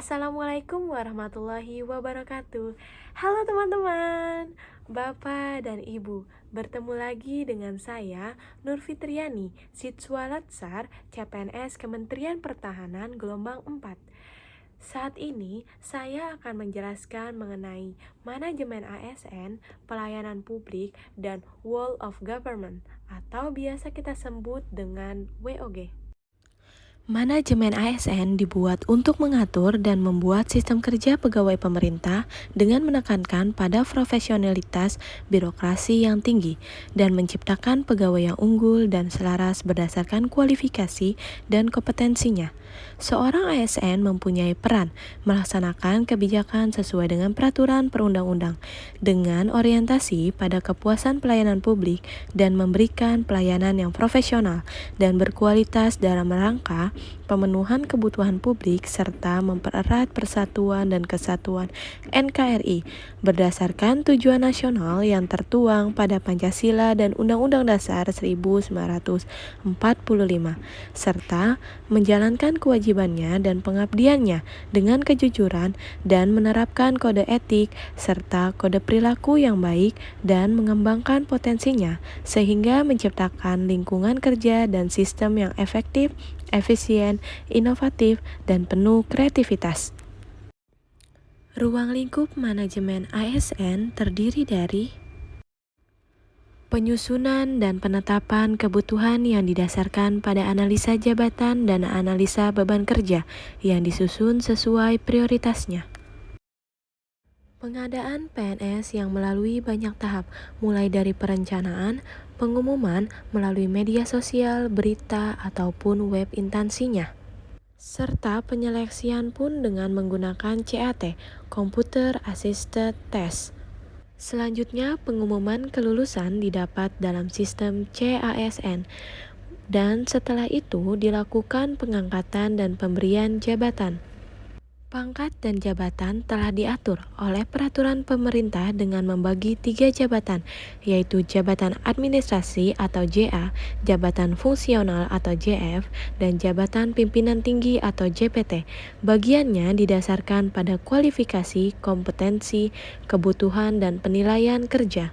Assalamualaikum warahmatullahi wabarakatuh. Halo teman-teman, Bapak dan Ibu. Bertemu lagi dengan saya, Nur Fitriani, siswa Latsar CPNS Kementerian Pertahanan Gelombang 4. Saat ini, saya akan menjelaskan mengenai manajemen ASN, pelayanan publik, dan Whole of Government, atau biasa kita sebut dengan WOG. Manajemen ASN dibuat untuk mengatur dan membuat sistem kerja pegawai pemerintah dengan menekankan pada profesionalitas birokrasi yang tinggi dan menciptakan pegawai yang unggul dan selaras berdasarkan kualifikasi dan kompetensinya. Seorang ASN mempunyai peran melaksanakan kebijakan sesuai dengan peraturan perundang-undang dengan orientasi pada kepuasan pelayanan publik dan memberikan pelayanan yang profesional dan berkualitas dalam rangka pemenuhan kebutuhan publik serta mempererat persatuan dan kesatuan NKRI berdasarkan tujuan nasional yang tertuang pada Pancasila dan Undang-Undang Dasar 1945 serta menjalankan kewajibannya dan pengabdiannya dengan kejujuran dan menerapkan kode etik serta kode perilaku yang baik dan mengembangkan potensinya sehingga menciptakan lingkungan kerja dan sistem yang efektif, efisien, inovatif, dan penuh kreativitas. Ruang lingkup manajemen ASN terdiri dari penyusunan dan penetapan kebutuhan yang didasarkan pada analisa jabatan dan analisa beban kerja yang disusun sesuai prioritasnya. Pengadaan PNS yang melalui banyak tahap, mulai dari perencanaan, pengumuman melalui media sosial, berita, ataupun web instansinya. Serta penyeleksian pun dengan menggunakan CAT, Computer Assisted Test. Selanjutnya, pengumuman kelulusan didapat dalam sistem CASN, dan setelah itu dilakukan pengangkatan dan pemberian jabatan. Pangkat dan jabatan telah diatur oleh peraturan pemerintah dengan membagi 3 jabatan, yaitu jabatan administrasi atau JA, jabatan fungsional atau JF, dan jabatan pimpinan tinggi atau JPT. Bagiannya didasarkan pada kualifikasi, kompetensi, kebutuhan, dan penilaian kerja.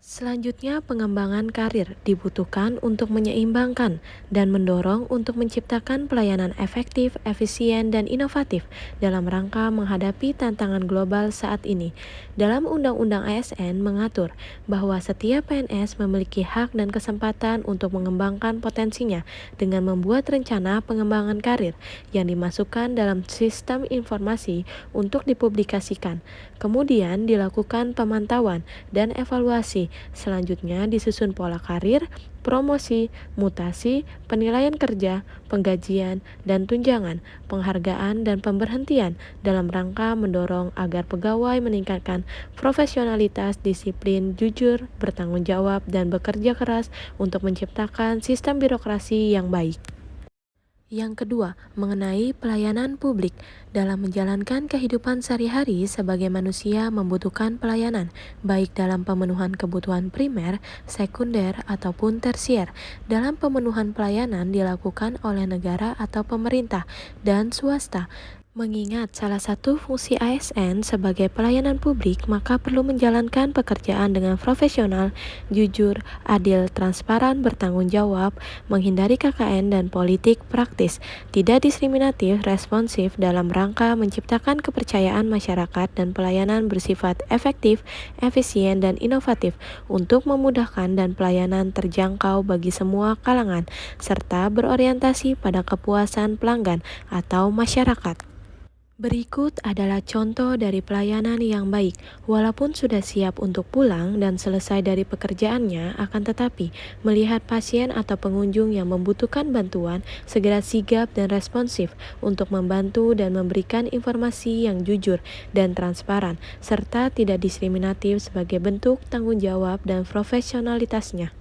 Selanjutnya, pengembangan karir dibutuhkan untuk menyeimbangkan dan mendorong untuk menciptakan pelayanan efektif, efisien, dan inovatif dalam rangka menghadapi tantangan global saat ini. Dalam Undang-Undang ASN mengatur bahwa setiap PNS memiliki hak dan kesempatan untuk mengembangkan potensinya dengan membuat rencana pengembangan karir yang dimasukkan dalam sistem informasi untuk dipublikasikan. Kemudian dilakukan pemantauan dan evaluasi. Selanjutnya disusun pola karir, promosi, mutasi, penilaian kerja, penggajian, dan tunjangan, penghargaan, dan pemberhentian dalam rangka mendorong agar pegawai meningkatkan profesionalitas, disiplin, jujur, bertanggung jawab, dan bekerja keras untuk menciptakan sistem birokrasi yang baik. Yang kedua, mengenai pelayanan publik. Dalam menjalankan kehidupan sehari-hari sebagai manusia membutuhkan pelayanan, baik dalam pemenuhan kebutuhan primer, sekunder, ataupun tersier. Dalam pemenuhan pelayanan dilakukan oleh negara atau pemerintah dan swasta. Mengingat salah satu fungsi ASN sebagai pelayanan publik, maka perlu menjalankan pekerjaan dengan profesional, jujur, adil, transparan, bertanggung jawab, menghindari KKN dan politik praktis, tidak diskriminatif, responsif dalam rangka menciptakan kepercayaan masyarakat dan pelayanan bersifat efektif, efisien, dan inovatif untuk memudahkan dan pelayanan terjangkau bagi semua kalangan, serta berorientasi pada kepuasan pelanggan atau masyarakat. Berikut adalah contoh dari pelayanan yang baik. Walaupun sudah siap untuk pulang dan selesai dari pekerjaannya, akan tetapi melihat pasien atau pengunjung yang membutuhkan bantuan, segera sigap dan responsif untuk membantu dan memberikan informasi yang jujur dan transparan, serta tidak diskriminatif sebagai bentuk tanggung jawab dan profesionalitasnya.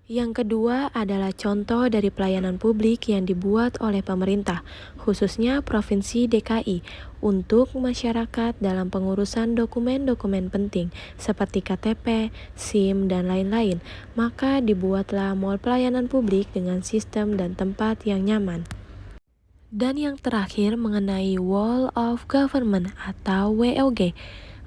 Yang kedua adalah contoh dari pelayanan publik yang dibuat oleh pemerintah, khususnya Provinsi DKI, untuk masyarakat dalam pengurusan dokumen-dokumen penting seperti KTP, SIM, dan lain-lain. Maka dibuatlah mall pelayanan publik dengan sistem dan tempat yang nyaman. Dan yang terakhir mengenai Wall of Government atau WOG.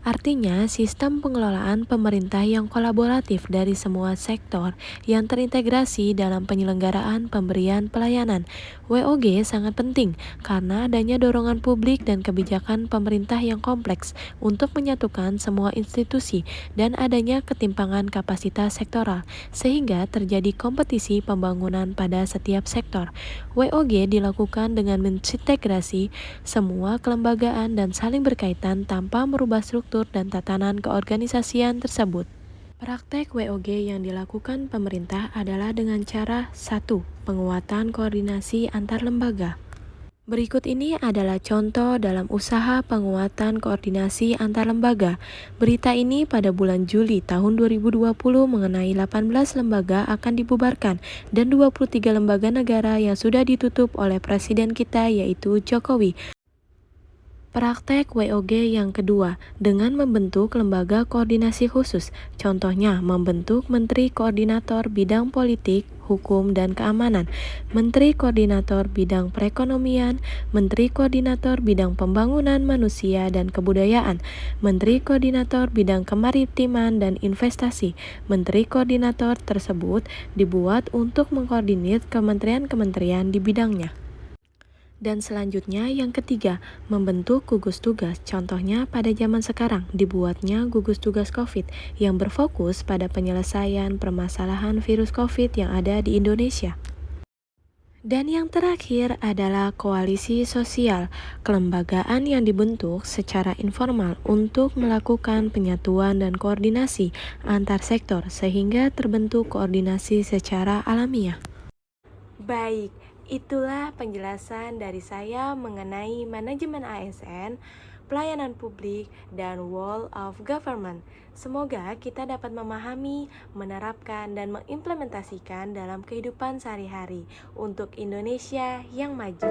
Artinya, sistem pengelolaan pemerintah yang kolaboratif dari semua sektor yang terintegrasi dalam penyelenggaraan pemberian pelayanan. WOG sangat penting karena adanya dorongan publik dan kebijakan pemerintah yang kompleks untuk menyatukan semua institusi dan adanya ketimpangan kapasitas sektoral, sehingga terjadi kompetisi pembangunan pada setiap sektor. WOG dilakukan dengan mengintegrasi semua kelembagaan dan saling berkaitan tanpa merubah struktur dan tatanan keorganisasian tersebut. Praktek WOG yang dilakukan pemerintah adalah dengan cara 1. Penguatan koordinasi antar lembaga. Berikut ini adalah contoh dalam usaha penguatan koordinasi antar lembaga. Berita ini pada bulan Juli tahun 2020 mengenai 18 lembaga akan dibubarkan dan 23 lembaga negara yang sudah ditutup oleh presiden kita yaitu Jokowi. Praktek WOG yang kedua, dengan membentuk lembaga koordinasi khusus. Contohnya, membentuk Menteri Koordinator Bidang Politik, Hukum, dan Keamanan, Menteri Koordinator Bidang Perekonomian, Menteri Koordinator Bidang Pembangunan Manusia dan Kebudayaan, Menteri Koordinator Bidang Kemaritiman dan Investasi. Menteri Koordinator tersebut dibuat untuk mengkoordinir kementerian-kementerian di bidangnya. Dan selanjutnya yang ketiga, membentuk gugus tugas. Contohnya pada zaman sekarang dibuatnya gugus tugas COVID yang berfokus pada penyelesaian permasalahan virus COVID yang ada di Indonesia. Dan yang terakhir adalah koalisi sosial, kelembagaan yang dibentuk secara informal untuk melakukan penyatuan dan koordinasi antar sektor sehingga terbentuk koordinasi secara alamiah. Baik, itulah penjelasan dari saya mengenai manajemen ASN, pelayanan publik, dan Wall of Government. Semoga kita dapat memahami, menerapkan, dan mengimplementasikan dalam kehidupan sehari-hari untuk Indonesia yang maju.